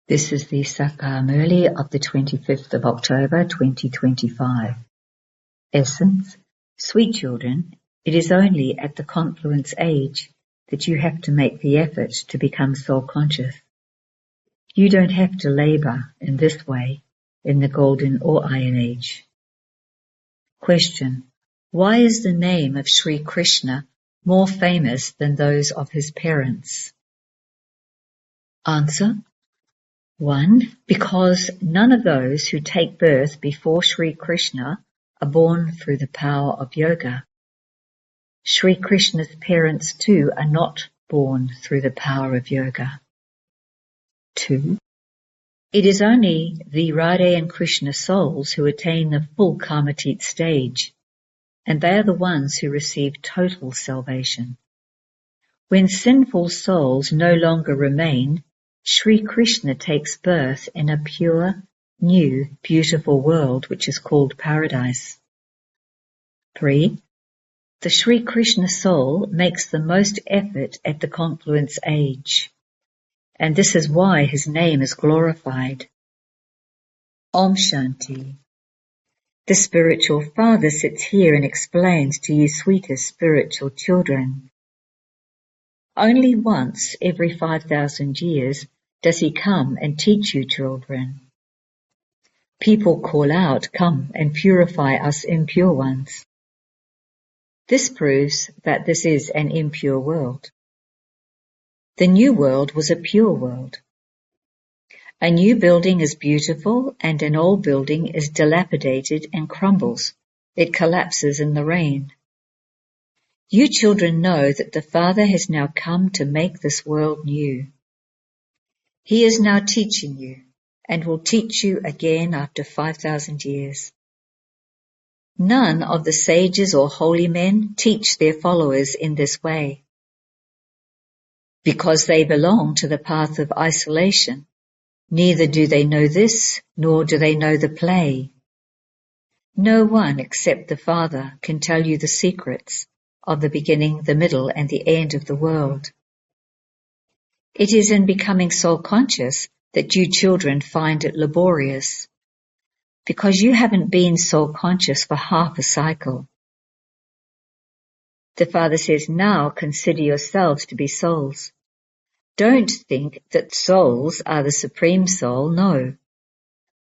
This is the Murli of the 25th of October 2025. Essence: Sweet children, it is only at the confluence age that you have to make the effort to become soul-conscious. You don't have to labor in this way in the Golden or Iron Age. Question: Why is the name of Sri Krishna more famous than those of his parents? Answer: 1. Because none of those who take birth before Sri Krishna are born through the power of yoga. Sri Krishna's parents too are not born through the power of yoga. 2. It is only the Radha and Krishna souls who attain the full Karmatit stage, and they are the ones who receive total salvation. When sinful souls no longer remain, Sri Krishna takes birth in a pure, new, beautiful world which is called paradise. 3. The Sri Krishna soul makes the most effort at the confluence age, and this is why his name is glorified. Om Shanti. The spiritual father sits here and explains to you sweetest spiritual children. Only once every 5,000 years does he come and teach you children. People call out, "Come and purify us impure ones." This proves that this is an impure world. The new world was a pure world. A new building is beautiful and an old building is dilapidated and crumbles. It collapses in the rain. You children know that the Father has now come to make this world new. He is now teaching you and will teach you again after 5,000 years. None of the sages or holy men teach their followers in this way. Because they belong to the path of isolation, neither do they know this, nor do they know the play. No one except the Father can tell you the secrets of the beginning, the middle, and the end of the world. It is in becoming soul-conscious that you children find it laborious, because you haven't been soul-conscious for half a cycle. The Father says, now consider yourselves to be souls. Don't think that souls are the Supreme Soul, no.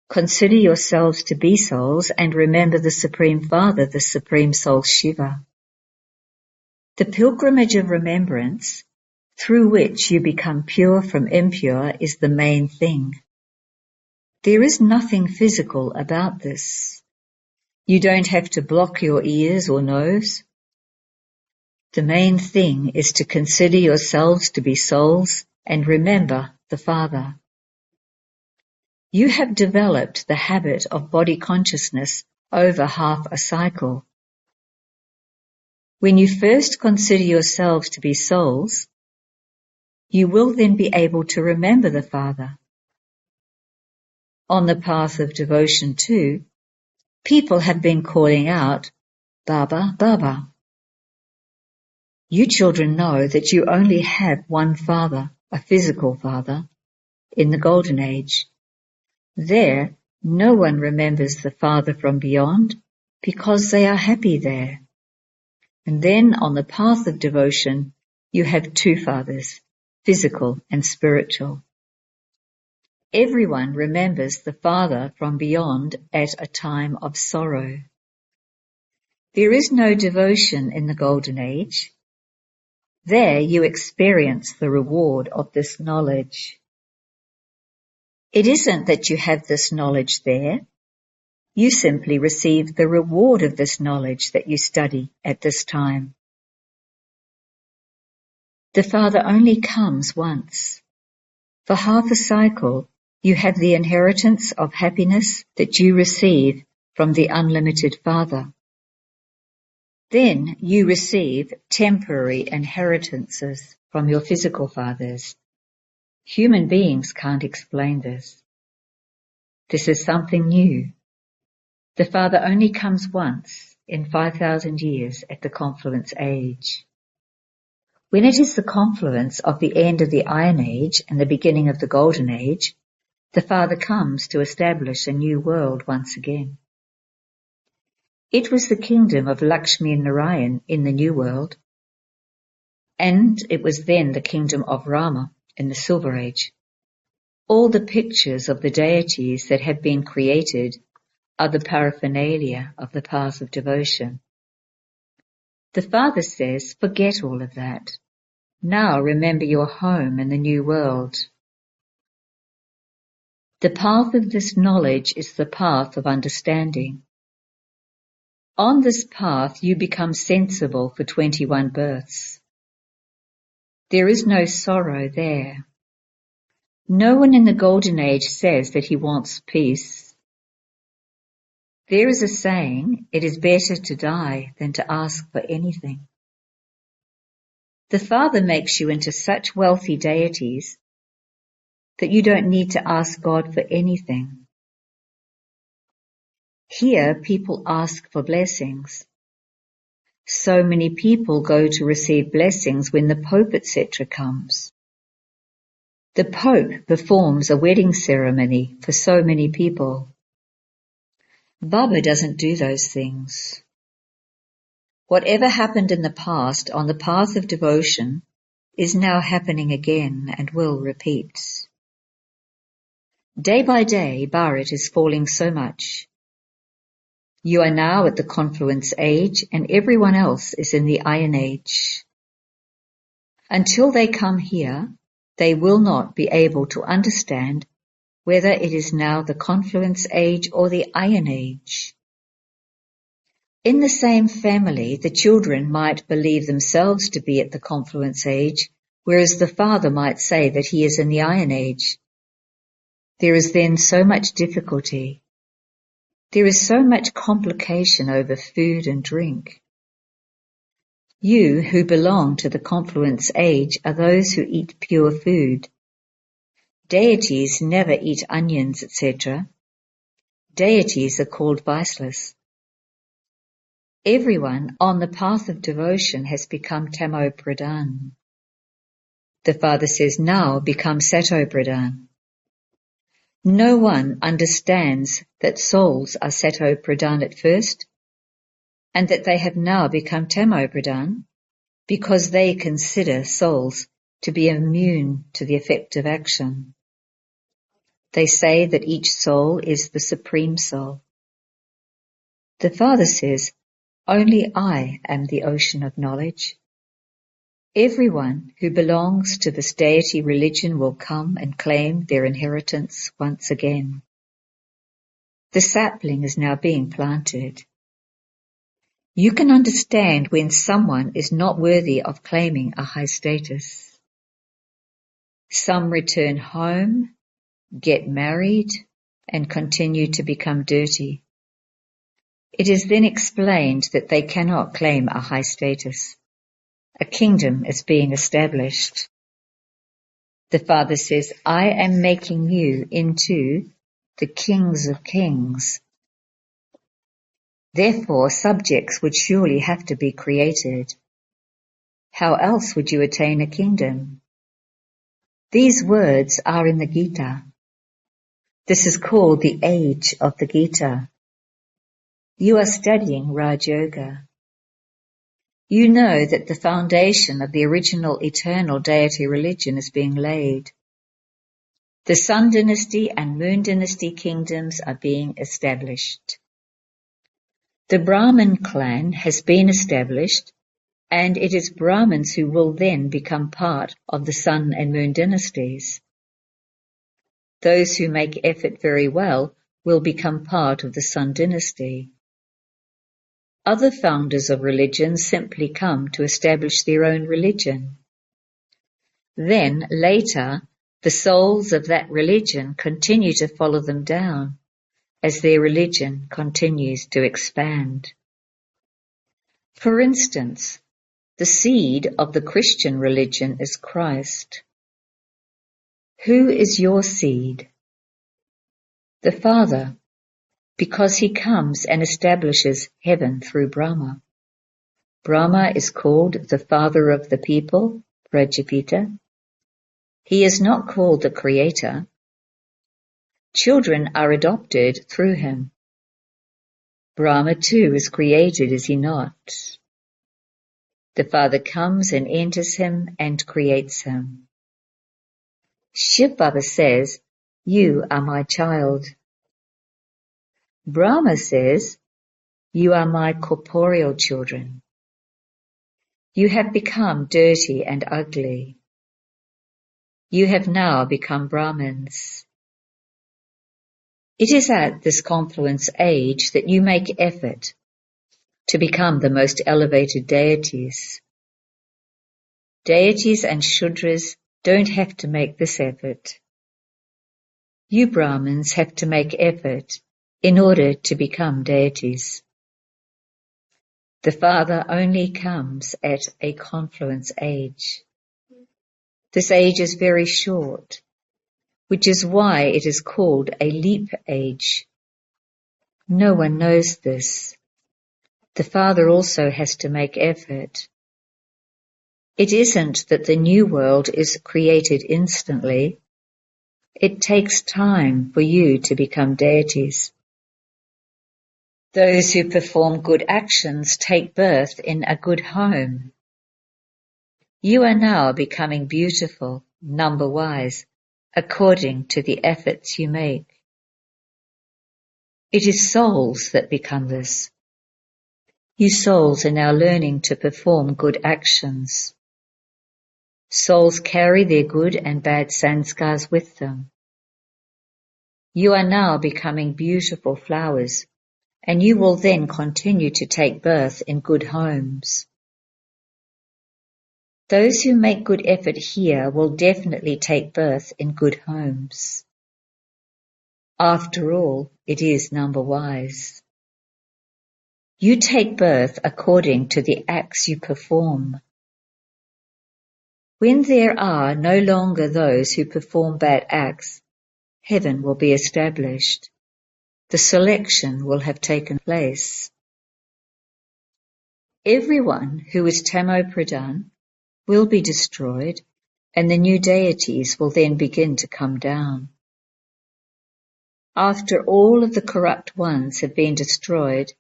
Consider yourselves to be souls and remember the Supreme Father, the Supreme Soul Shiva. The pilgrimage of remembrance, through which you become pure from impure, is the main thing. There is nothing physical about this. You don't have to block your ears or nose. The main thing is to consider yourselves to be souls and remember the Father. You have developed the habit of body consciousness over half a cycle. When you first consider yourselves to be souls, you will then be able to remember the Father. On the path of devotion too, people have been calling out, "Baba, Baba." You children know that you only have one Father, a physical Father, in the Golden Age. There, no one remembers the Father from beyond because they are happy there. And then on the path of devotion, you have two fathers, physical and spiritual. Everyone remembers the Father from beyond at a time of sorrow. There is no devotion in the Golden Age. There you experience the reward of this knowledge. It isn't that you have this knowledge there. You simply receive the reward of this knowledge that you study at this time. The Father only comes once. For half a cycle, you have the inheritance of happiness that you receive from the unlimited Father. Then you receive temporary inheritances from your physical fathers. Human beings can't explain this. This is something new. The Father only comes once in 5,000 years at the confluence age. When it is the confluence of the end of the Iron Age and the beginning of the Golden Age, the Father comes to establish a new world once again. It was the kingdom of Lakshmi and Narayan in the New World, and it was then the kingdom of Rama in the Silver Age. All the pictures of the deities that have been created are the paraphernalia of the path of devotion. The Father says, forget all of that. Now remember your home in the new world. The path of this knowledge is the path of understanding. On this path you become sensible for 21 births. There is no sorrow there. No one in the Golden Age says that he wants peace. There is a saying, it is better to die than to ask for anything. The Father makes you into such wealthy deities that you don't need to ask God for anything. Here people ask for blessings. So many people go to receive blessings when the Pope, etc. comes. The Pope performs a wedding ceremony for so many people. Baba doesn't do those things. Whatever happened in the past on the path of devotion is now happening again and will repeat. Day by day, Bharat is falling so much. You are now at the confluence age and everyone else is in the iron age. Until they come here, they will not be able to understand whether it is now the confluence age or the iron age. In the same family, the children might believe themselves to be at the confluence age, whereas the father might say that he is in the iron age. There is then so much difficulty. There is so much complication over food and drink. You who belong to the confluence age are those who eat pure food. Deities never eat onions, etc. Deities are called viceless. Everyone on the path of devotion has become Tamo Pradhan. The Father says now become Sato Pradhan. No one understands that souls are Sato Pradhan at first, and that they have now become Tamo Pradhan, because they consider souls to be immune to the effect of action. They say that each soul is the Supreme Soul. The Father says, only I am the ocean of knowledge. Everyone who belongs to this deity religion will come and claim their inheritance once again. The sapling is now being planted. You can understand when someone is not worthy of claiming a high status. Some return home, get married, and continue to become dirty. It is then explained that they cannot claim a high status. A kingdom is being established. The Father says, I am making you into the kings of kings. Therefore, subjects would surely have to be created. How else would you attain a kingdom? These words are in the Gita. This is called the age of the Gita. You are studying Raj Yoga. You know that the foundation of the original eternal deity religion is being laid. The Sun Dynasty and Moon Dynasty kingdoms are being established. The Brahmin clan has been established, and it is Brahmins who will then become part of the Sun and Moon dynasties. Those who make effort very well will become part of the Sun Dynasty. Other founders of religions simply come to establish their own religion. Then, later, the souls of that religion continue to follow them down as their religion continues to expand. For instance, the seed of the Christian religion is Christ. Who is your seed? The Father, because he comes and establishes heaven through Brahma. Brahma is called the father of the people, Prajapita. He is not called the creator. Children are adopted through him. Brahma too is created, is he not? The Father comes and enters him and creates him. Shiv Baba says, "You are my child." Brahma says, "You are my corporeal children. You have become dirty and ugly. You have now become Brahmins." It is at this confluence age that you make effort to become the most elevated deities. Deities and Shudras don't have to make this effort. You Brahmins have to make effort in order to become deities. The Father only comes at a confluence age. This age is very short, which is why it is called a leap age. No one knows this. The Father also has to make effort. It isn't that the new world is created instantly. It takes time for you to become deities. Those who perform good actions take birth in a good home. You are now becoming beautiful, number-wise, according to the efforts you make. It is souls that become this. You souls are now learning to perform good actions. Souls carry their good and bad sanskars with them. You are now becoming beautiful flowers, and you will then continue to take birth in good homes. Those who make good effort here will definitely take birth in good homes. After all, it is number-wise. You take birth according to the acts you perform. When there are no longer those who perform bad acts, heaven will be established. The selection will have taken place. Everyone who is Tamo-Pradhan will be destroyed, and the new deities will then begin to come down. After all of the corrupt ones have been destroyed,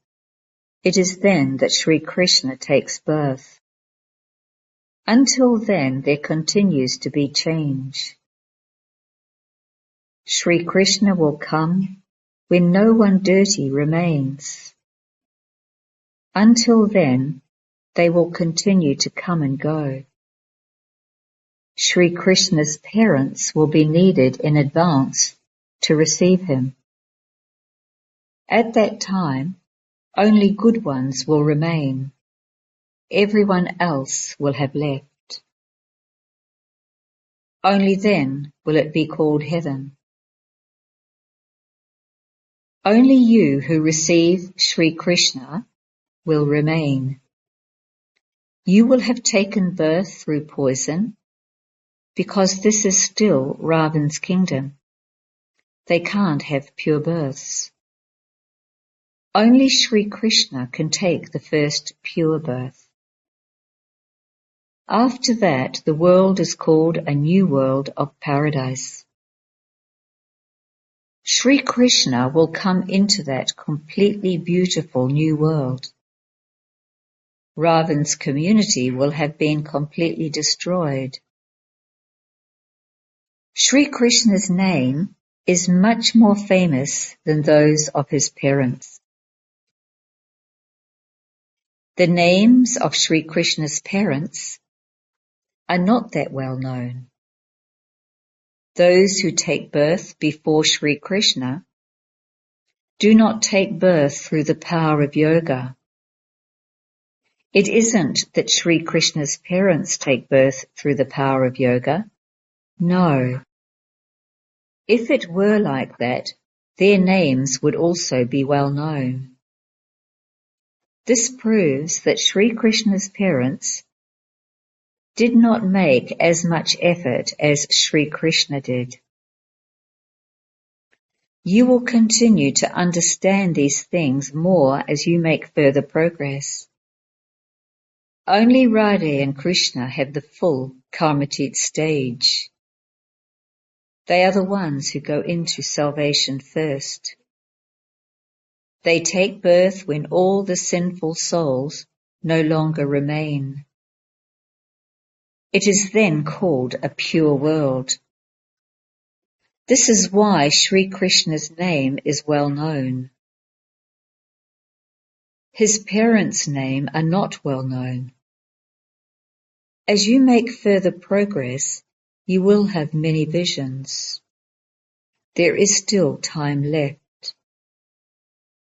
it is then that Sri Krishna takes birth. Until then, there continues to be change. Sri Krishna will come when no one dirty remains. Until then, they will continue to come and go. Sri Krishna's parents will be needed in advance to receive him. At that time, only good ones will remain. Everyone else will have left. Only then will it be called heaven. Only you who receive Sri Krishna will remain. You will have taken birth through poison, because this is still Ravan's kingdom. They can't have pure births. Only Sri Krishna can take the first pure birth. After that, the world is called a new world of paradise. Sri Krishna will come into that completely beautiful new world. Ravan's community will have been completely destroyed. Sri Krishna's name is much more famous than those of his parents. The names of Sri Krishna's parents are not that well known. Those who take birth before Sri Krishna do not take birth through the power of yoga. It isn't that Sri Krishna's parents take birth through the power of yoga. No. If it were like that, their names would also be well known. This proves that Sri Krishna's parents did not make as much effort as Sri Krishna did. You will continue to understand these things more as you make further progress. Only Radha and Krishna have the full Karmatit stage. They are the ones who go into salvation first. They take birth when all the sinful souls no longer remain. It is then called a pure world. This is why Sri Krishna's name is well known. His parents' name are not well known. As you make further progress, you will have many visions. There is still time left.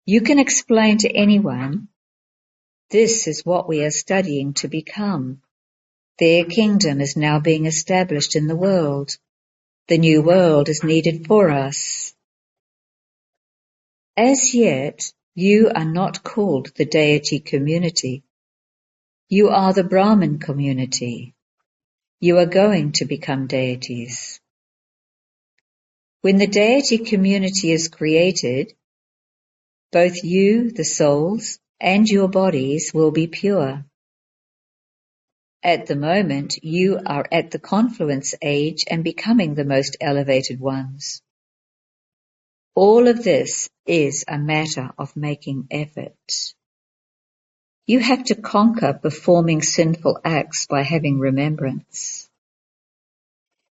You can explain to anyone, this is what we are studying to become. Their kingdom is now being established in the world. The new world is needed for us. As yet, you are not called the deity community. You are the Brahman community. You are going to become deities. When the deity community is created, both you, the souls, and your bodies will be pure. At the moment, you are at the confluence age and becoming the most elevated ones. All of this is a matter of making effort. You have to conquer performing sinful acts by having remembrance.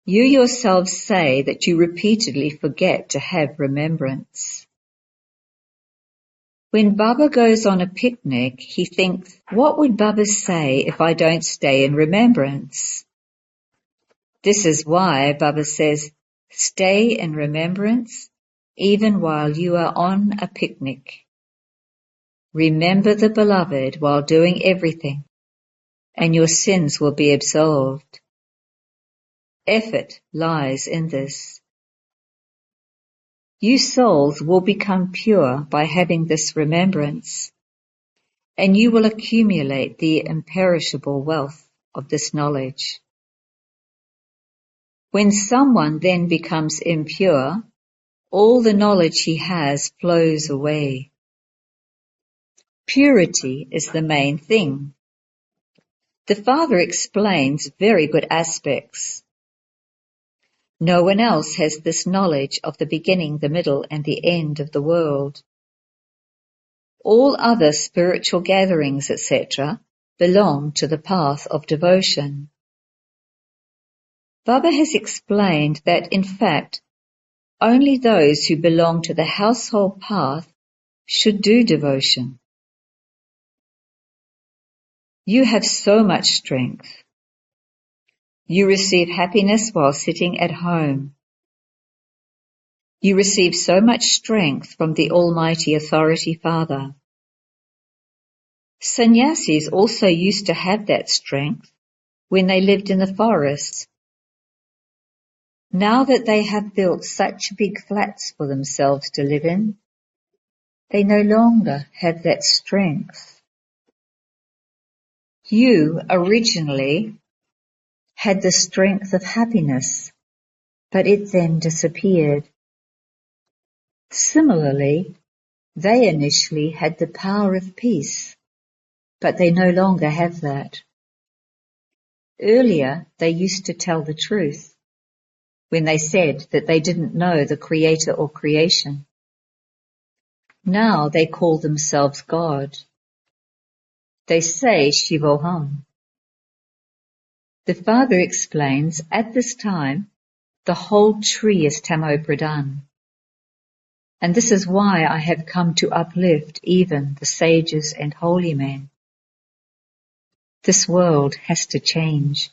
You yourselves say that you repeatedly forget to have remembrance. When Baba goes on a picnic, he thinks, what would Baba say if I don't stay in remembrance? This is why Baba says, stay in remembrance even while you are on a picnic. Remember the beloved while doing everything, and your sins will be absolved. Effort lies in this. You souls will become pure by having this remembrance, and you will accumulate the imperishable wealth of this knowledge. When someone then becomes impure, all the knowledge he has flows away. Purity is the main thing. The Father explains very good aspects. No one else has this knowledge of the beginning, the middle, and the end of the world. All other spiritual gatherings, etc., belong to the path of devotion. Baba has explained that, in fact, only those who belong to the household path should do devotion. You have so much strength. You receive happiness while sitting at home. You receive so much strength from the Almighty Authority Father. Sannyasis also used to have that strength when they lived in the forests. Now that they have built such big flats for themselves to live in, they no longer have that strength. You originally had the strength of happiness, but it then disappeared. Similarly, they initially had the power of peace, but they no longer have that. Earlier, they used to tell the truth when they said that they didn't know the Creator or creation. Now they call themselves God. They say Shivoham. The Father explains, at this time, the whole tree is Tamo Pradhan. And this is why I have come to uplift even the sages and holy men. This world has to change.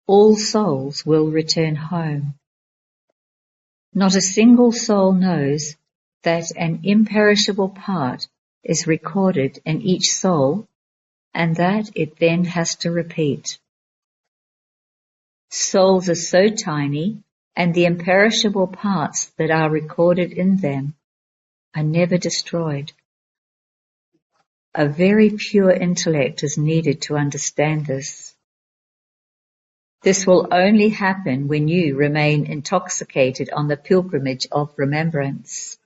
All souls will return home. Not a single soul knows that an imperishable part is recorded in each soul and that it then has to repeat. Souls are so tiny, and the imperishable parts that are recorded in them are never destroyed. A very pure intellect is needed to understand this. This will only happen when you remain intoxicated on the pilgrimage of remembrance.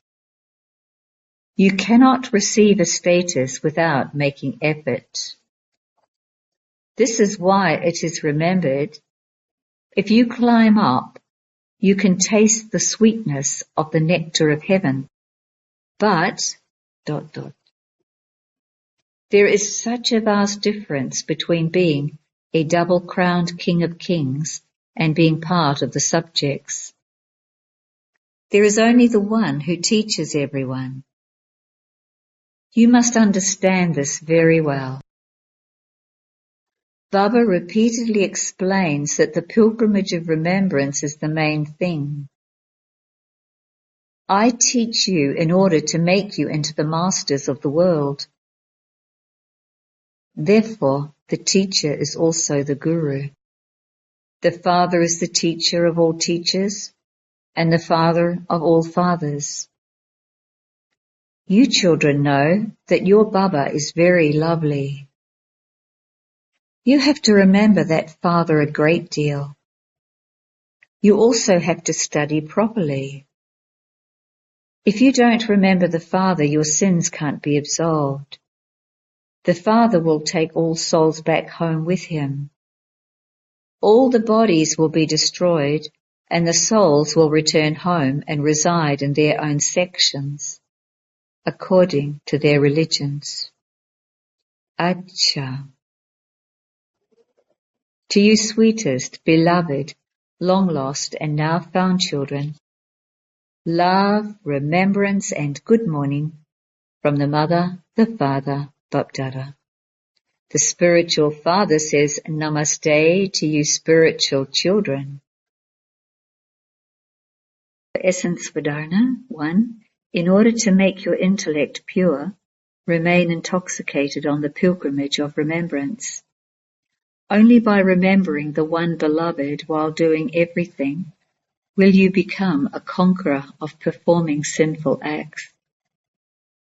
You cannot receive a status without making effort. This is why it is remembered, if you climb up, you can taste the sweetness of the nectar of heaven, but ... There is such a vast difference between being a double-crowned King of Kings and being part of the subjects. There is only the one who teaches everyone. You must understand this very well. Baba repeatedly explains that the pilgrimage of remembrance is the main thing. I teach you in order to make you into the masters of the world. Therefore, the teacher is also the Guru. The Father is the teacher of all teachers, and the Father of all fathers. You children know that your Baba is very lovely. You have to remember that Father a great deal. You also have to study properly. If you don't remember the Father, your sins can't be absolved. The Father will take all souls back home with him. All the bodies will be destroyed, and the souls will return home and reside in their own sections, according to their religions. Acha. To you sweetest, beloved, long-lost and now found children, love, remembrance and good morning from the Mother, the Father, Bapdada. The spiritual father says Namaste to you spiritual children. Essence Vedana 1. In order to make your intellect pure, remain intoxicated on the pilgrimage of remembrance. Only by remembering the one beloved while doing everything will you become a conqueror of performing sinful acts.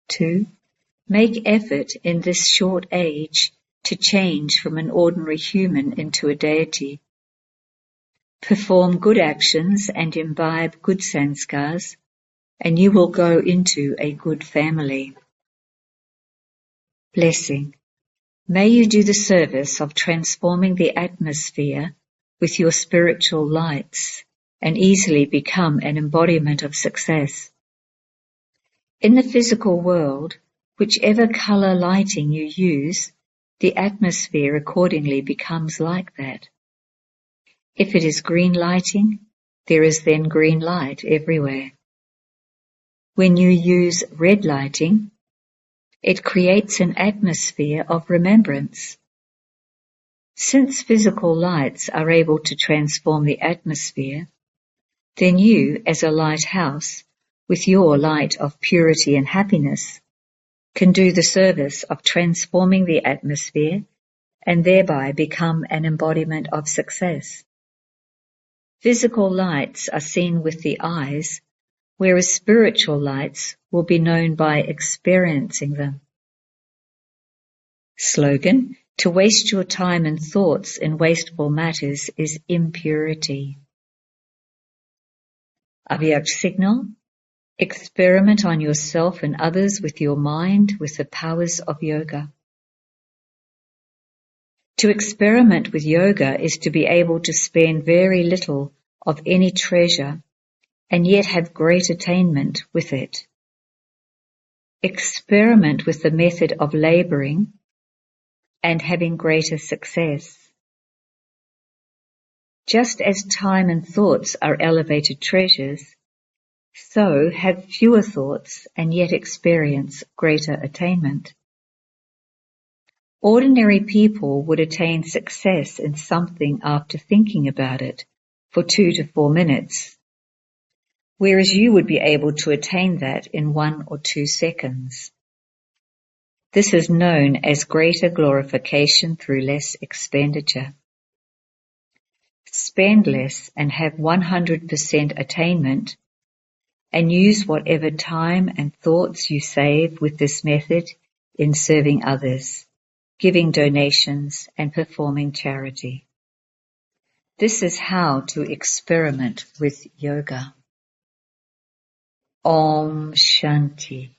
2. Make effort in this short age to change from an ordinary human into a deity. Perform good actions and imbibe good sanskars, and you will go into a good family. Blessing. May you do the service of transforming the atmosphere with your spiritual lights and easily become an embodiment of success. In the physical world, whichever color lighting you use, the atmosphere accordingly becomes like that. If it is green lighting, there is then green light everywhere. When you use red lighting, it creates an atmosphere of remembrance. Since physical lights are able to transform the atmosphere, then you, as a lighthouse, with your light of purity and happiness, can do the service of transforming the atmosphere and thereby become an embodiment of success. Physical lights are seen with the eyes, whereas spiritual lights will be known by experiencing them. Slogan: to waste your time and thoughts in wasteful matters is impurity. Avyak signal: experiment on yourself and others with your mind with the powers of yoga. To experiment with yoga is to be able to spend very little of any treasure and yet have great attainment with it. Experiment with the method of laboring and having greater success. Just as time and thoughts are elevated treasures, so have fewer thoughts and yet experience greater attainment. Ordinary people would attain success in something after thinking about it for 2 to 4 minutes, whereas you would be able to attain that in 1 or 2 seconds. This is known as greater glorification through less expenditure. Spend less and have 100% attainment, and use whatever time and thoughts you save with this method in serving others, giving donations and performing charity. This is how to experiment with yoga. Om Shanti.